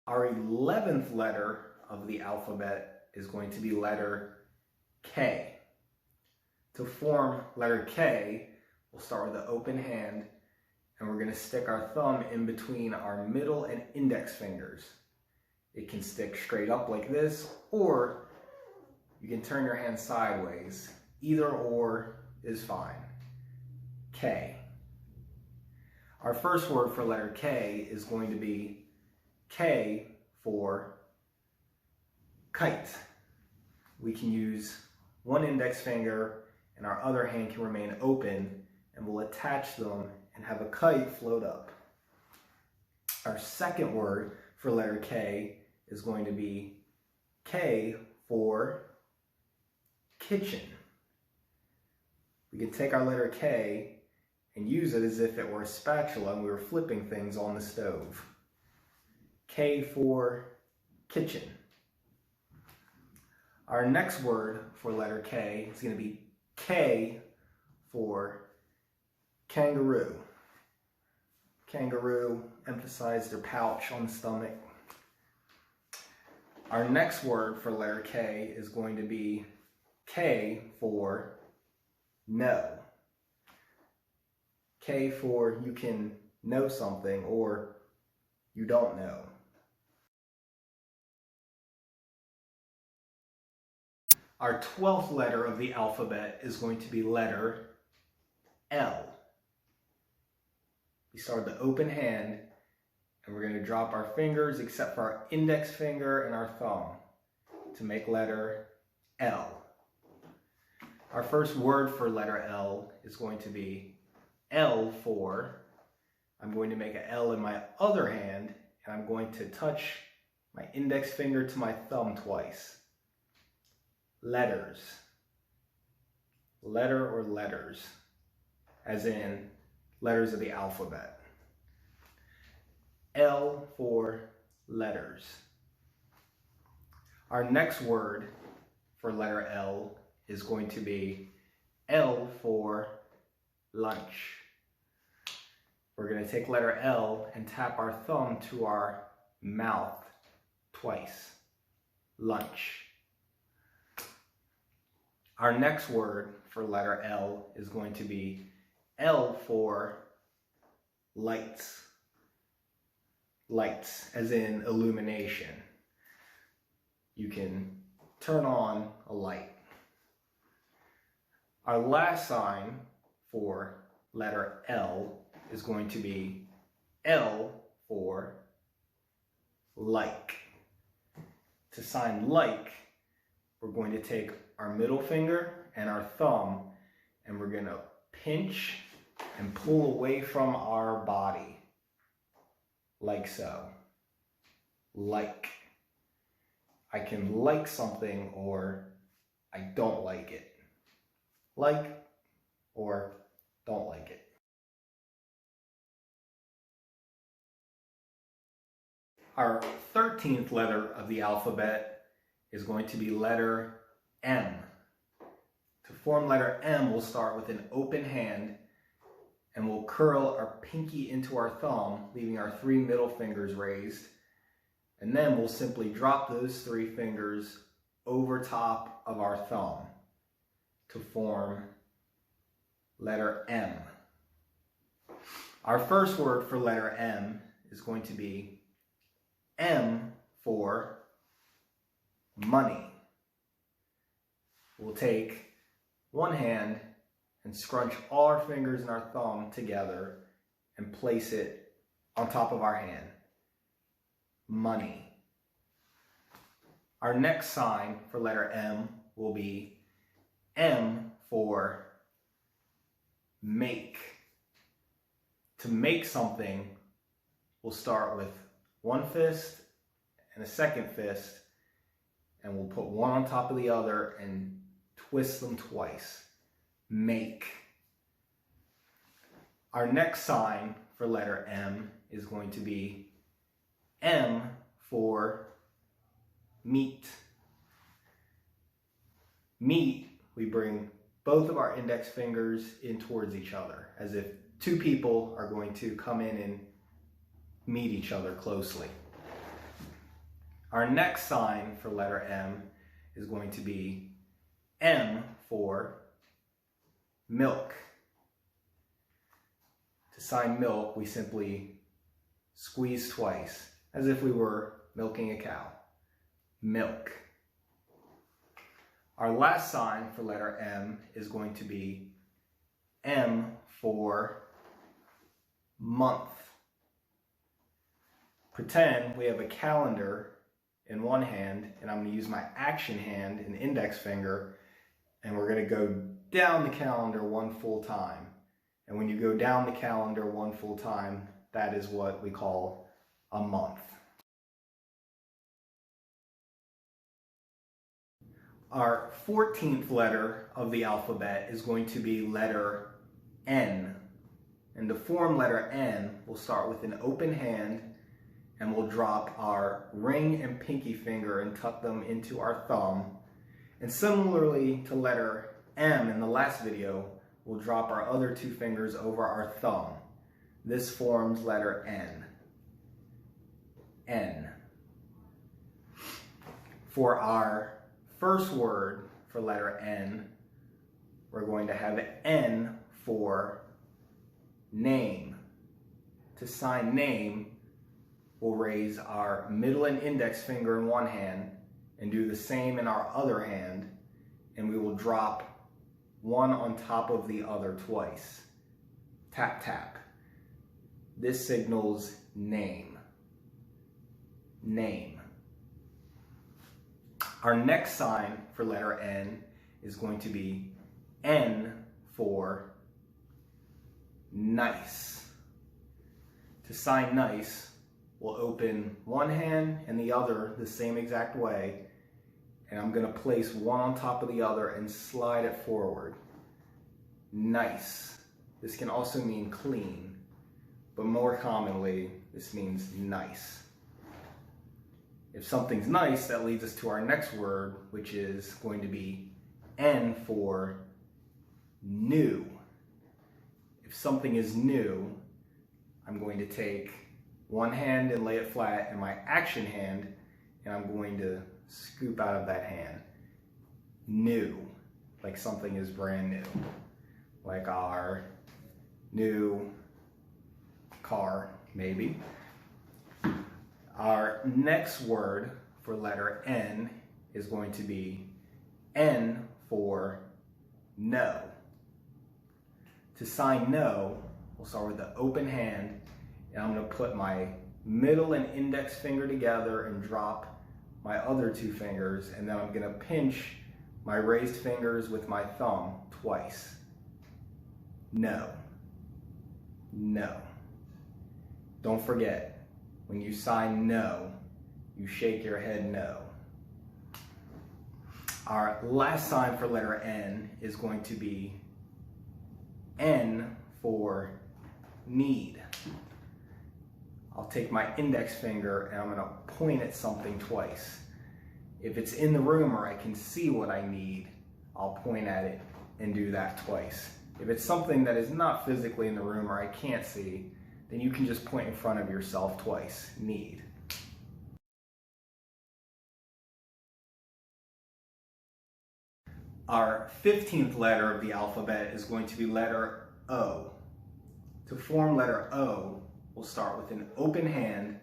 Our 11th letter of the alphabet is going to be letter K. To form letter K, we'll start with the open hand, and we're going to stick our thumb in between our middle and index fingers. It can stick straight up like this, or you can turn your hand sideways. Either or is fine. K. Our first word for letter K is going to be K for kite. We can use one index finger and our other hand can remain open, and we'll attach them and have a kite float up. Our second word for letter K is going to be K for kitchen. We can take our letter K and use it as if it were a spatula and we were flipping things on the stove. K for kitchen. Our next word for letter K is going to be K for kangaroo. Kangaroo, emphasize their pouch on the stomach. Our next word for letter K is going to be K for know. K for you can know something or you don't know. Our 12th letter of the alphabet is going to be letter L. We start with the open hand, and we're going to drop our fingers except for our index finger and our thumb to make letter L. Our first word for letter L is going to be L for, I'm going to make an L in my other hand, and I'm going to touch my index finger to my thumb twice. Letters. Letter or letters, as in letters of the alphabet. L for letters. Our next word for letter L is going to be L for lunch. We're going to take letter L and tap our thumb to our mouth twice. Lunch. Our next word for letter L is going to be L for lights. Lights, as in illumination. You can turn on a light. Our last sign for letter L is going to be L for like. To sign like, we're going to take our middle finger and our thumb, and we're going to pinch and pull away from our body, like so. Like. I can like something or I don't like it. Like or don't like it. Our 13th letter of the alphabet is going to be letter M. To form letter M, we'll start with an open hand, and we'll curl our pinky into our thumb, leaving our 3 middle fingers raised. And then we'll simply drop those 3 fingers over top of our thumb to form letter M. Our first word for letter M is going to be M for money. We'll take one hand and scrunch all our fingers and our thumb together and place it on top of our hand. Money. Our next sign for letter M will be M for make. To make something, we'll start with one fist and a second fist, and we'll put one on top of the other and twist them twice. Make. Our next sign for letter M is going to be M for meet. Meet, we bring both of our index fingers in towards each other, as if 2 people are going to come in and meet each other closely. Our next sign for letter M is going to be M for milk. To sign milk, we simply squeeze twice, as if we were milking a cow. Milk. Our last sign for letter M is going to be M for month. Pretend we have a calendar in one hand, and I'm going to use my action hand and index finger, and we're going to go down the calendar one full time. And when you go down the calendar one full time, that is what we call a month. Our 14th letter of the alphabet is going to be letter N. And to form letter N, we'll start with an open hand, and we'll drop our ring and pinky finger and tuck them into our thumb. And similarly to letter M in the last video, we'll drop our other two fingers over our thumb. This forms letter N. N. For our first word for letter N, we're going to have N for name. To sign name, we'll raise our middle and index finger in one hand and do the same in our other hand, and we will drop one on top of the other twice. Tap, tap. This signals name. Name. Our next sign for letter N is going to be N for nice. To sign nice, we'll open one hand and the other the same exact way, and I'm going to place one on top of the other and slide it forward. Nice. This can also mean clean, but more commonly, this means nice. If something's nice, that leads us to our next word, which is going to be N for new. If something is new, I'm going to take one hand and lay it flat in my action hand, and I'm going to scoop out of that hand. New, like something is brand new, like our new car, maybe. Our next word for letter N is going to be N for no. To sign no, we'll start with the open hand, and I'm going to put my middle and index finger together and drop my other two fingers, and then I'm going to pinch my raised fingers with my thumb twice. No. No. Don't forget, when you sign no, you shake your head no. Our last sign for letter N is going to be N for need. I'll take my index finger and I'm going to point at something twice. If it's in the room or I can see what I need, I'll point at it and do that twice. If it's something that is not physically in the room or I can't see, then you can just point in front of yourself twice. Need. Our 15th letter of the alphabet is going to be letter O. To form letter O, we'll start with an open hand,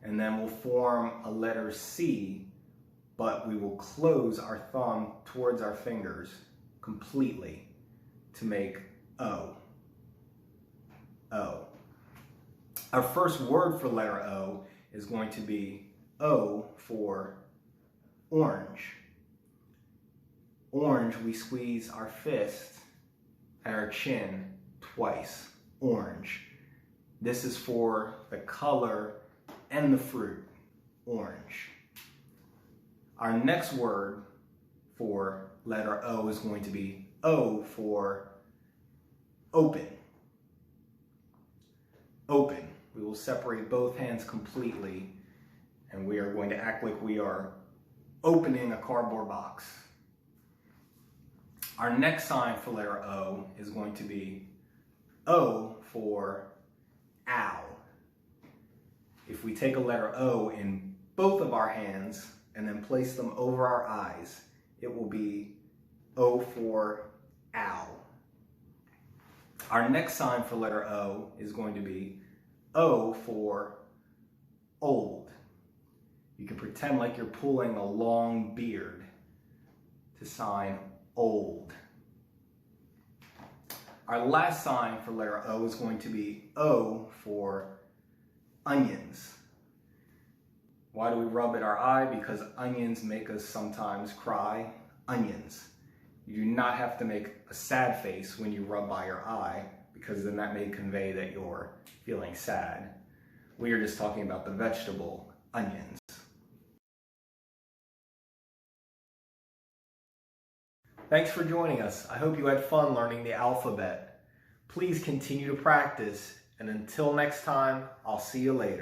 and then we'll form a letter C, but we will close our thumb towards our fingers completely to make O. O. Our first word for letter O is going to be O for orange. Orange, we squeeze our fist at our chin twice. Orange. This is for the color and the fruit. Orange. Our next word for letter O is going to be O for open. Open. We will separate both hands completely, and we are going to act like we are opening a cardboard box. Our next sign for letter O is going to be O for owl. If we take a letter O and both of our hands and then place them over our eyes, it will be O for owl. Our next sign for letter O is going to be O for old. You can pretend like you're pulling a long beard to sign old. Our last sign for letter O is going to be O for onions. Why do we rub at our eye? Because onions make us sometimes cry. Onions. You do not have to make a sad face when you rub by your eye, because then that may convey that you're feeling sad. We are just talking about the vegetable onions. Thanks for joining us. I hope you had fun learning the alphabet. Please continue to practice, and until next time, I'll see you later.